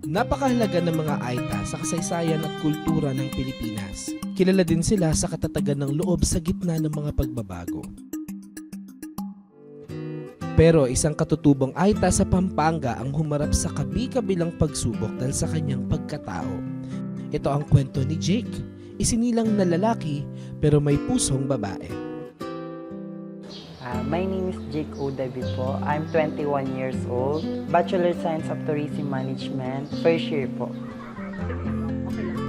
Napakahalaga ng mga Aita sa kasaysayan at kultura ng Pilipinas. Kilala din sila sa katatagan ng loob sa gitna ng mga pagbabago. Pero isang katutubong Aita sa Pampanga ang humarap sa kabi-kabilang pagsubok dahil sa kanyang pagkatao. Ito ang kwento ni Jake, isinilang na lalaki pero may pusong babae. My name is Jake O. David po. I'm 21 years old. Bachelor Science of Tourism Management. First year po.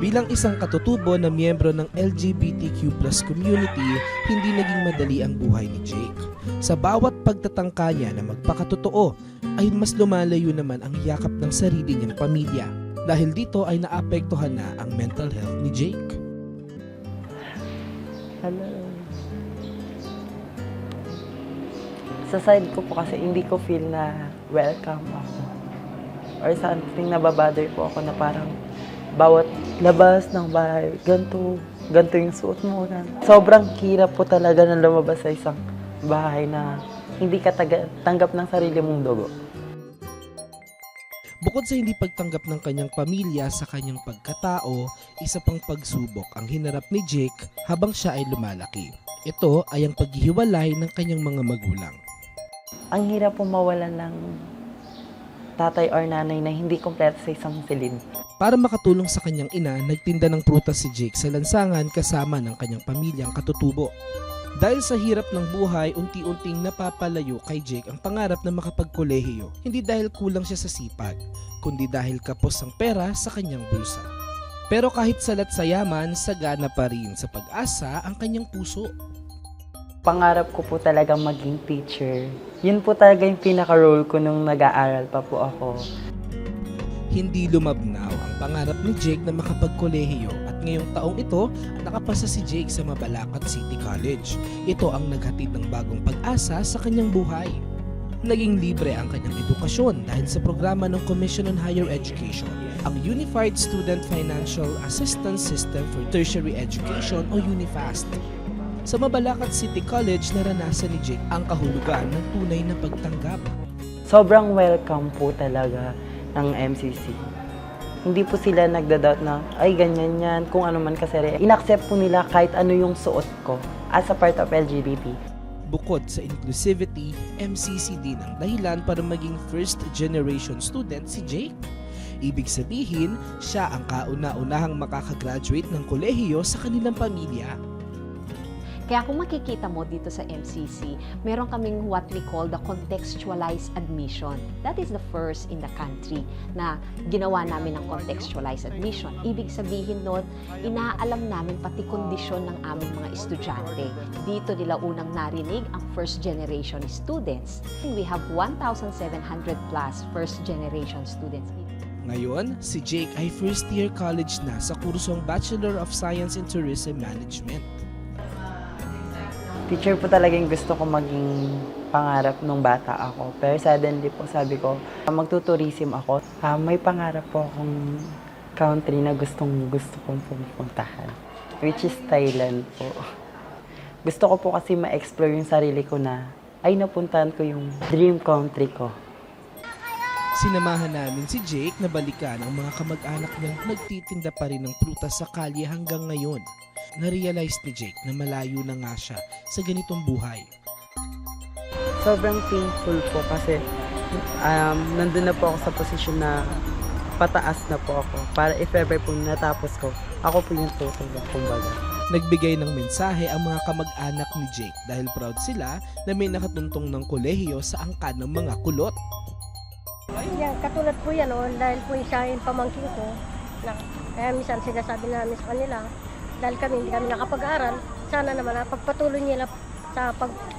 Bilang isang katutubo na miyembro ng LGBTQ+ community, hindi naging madali ang buhay ni Jake. Sa bawat pagtatangka niya na magpakatotoo, ay mas lumalayo naman ang yakap ng sarili niyang pamilya. Dahil dito ay naapektuhan na ang mental health ni Jake. Hello. Sa side ko po kasi hindi ko feel na welcome ako. Or something nababother po ako na parang bawat labas ng bahay, ganito yung suot mo. Sobrang hirap po talaga na lumabas sa isang bahay na hindi ka tanggap ng sarili mong dugo. Bukod sa hindi pagtanggap ng kanyang pamilya sa kanyang pagkatao, isa pang pagsubok ang hinarap ni Jake habang siya ay lumalaki. Ito ay ang paghihiwalay ng kanyang mga magulang. Ang hirap po mawalan ng tatay or nanay na hindi kompleto sa isang silid. Para makatulong sa kanyang ina, nagtinda ng prutas si Jake sa lansangan kasama ng kanyang pamilyang katutubo. Dahil sa hirap ng buhay, unti-unting napapalayo kay Jake ang pangarap na makapagkolehiyo. Hindi dahil kulang siya sa sipag, kundi dahil kapos ang pera sa kanyang bulsa. Pero kahit salat sa yaman, sagana pa rin sa pag-asa ang kanyang puso. Pangarap ko po talagang maging teacher. Yun po talaga yung pinaka-role ko nung nag-aaral pa po ako. Hindi lumabnaw ang pangarap ni Jake na makapagkolehiyo at ngayong taong ito nakapasa si Jake sa Mabalacat City College. Ito ang naghatid ng bagong pag-asa sa kanyang buhay. Naging libre ang kanyang edukasyon dahil sa programa ng Commission on Higher Education, ang Unified Student Financial Assistance System for Tertiary Education o UNIFAST. Sa Mabalacat City College, naranasan ni Jake ang kahulugan ng tunay na pagtanggap. Sobrang welcome po talaga ng MCC. Hindi po sila nagda-doubt na, ay ganyan yan, kung ano man kasi. In-accept po nila kahit ano yung suot ko as a part of LGBT. Bukod sa inclusivity, MCC din ang dahilan para maging first generation student si Jake. Ibig sabihin, siya ang kauna-unahang makakagraduate ng kolehiyo sa kanilang pamilya. Kaya kung makikita mo dito sa MCC, meron kaming what we call the contextualized admission. That is the first in the country na ginawa namin ng contextualized admission. Ibig sabihin nun, inaalam namin pati kondisyon ng aming mga estudyante. Dito nila unang narinig ang first generation students. We have 1,700 plus first generation students. Ngayon, si Jake ay first year college na sa kursong Bachelor of Science in Tourism Management. Teacher po talaga yung gusto ko maging pangarap nung bata ako. Pero suddenly po sabi ko, magtuturism ako. May pangarap po akong country na gusto kong pupuntahan. Which is Thailand po. Gusto ko po kasi ma-explore yung sarili ko na ay napuntahan ko yung dream country ko. Sinamahan namin si Jake na balikan ang mga kamag-anak niyang nagtitinda pa rin ng prutas sa kalye hanggang ngayon. Na-realize ni Jake na malayo na nga siya sa ganitong buhay. Sobrang painful po kasi nandun na po ako sa posisyon na pataas na po ako. Para if ever po natapos ko, ako po yung tutulog kumbaga. Nagbigay ng mensahe ang mga kamag-anak ni Jake dahil proud sila na may nakatuntong ng kolehiyo sa angkan ng mga kulot. Yan, katulad po yan, dahil po siya yung pamangkin ko. Kaya minsan sinasabi namin sa kanila, dahil hindi kami nakapag-aral, sana naman pagpatuloy nila sa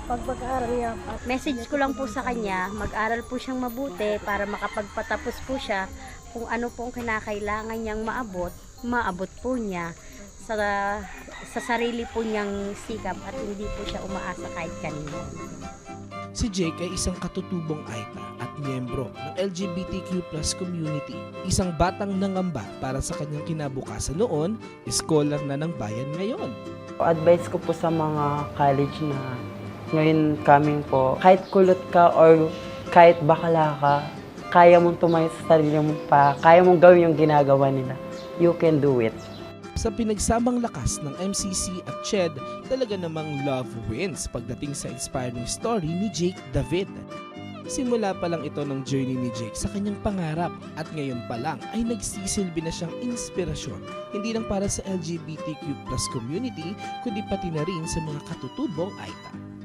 pag-aaral niya. Message ko lang po sa kanya, mag-aral po siyang mabuti para makapagpatapos po siya. Kung ano po ang kinakailangan niyang maabot po niya sa sarili po niyang sikap at hindi po siya umaasa kahit kanino. Si Jake ay isang katutubong Aita at miyembro ng LGBTQ+ community. Isang batang nangamba para sa kanyang kinabukasan noon, scholar na ng bayan ngayon. Advice ko po sa mga college na ngayon coming po, kahit kulot ka or kahit bakala ka, kaya mong tumayo sa sarili mo pa, kaya mong gawin yung ginagawa nila. You can do it. Sa pinagsamang lakas ng MCC at Ched, talaga namang love wins pagdating sa inspiring story ni Jake David. Simula pa lang ito ng journey ni Jake sa kanyang pangarap at ngayon pa lang ay nagsisilbi na siyang inspirasyon hindi lang para sa LGBTQ+ community kundi pati na rin sa mga katutubong Aita.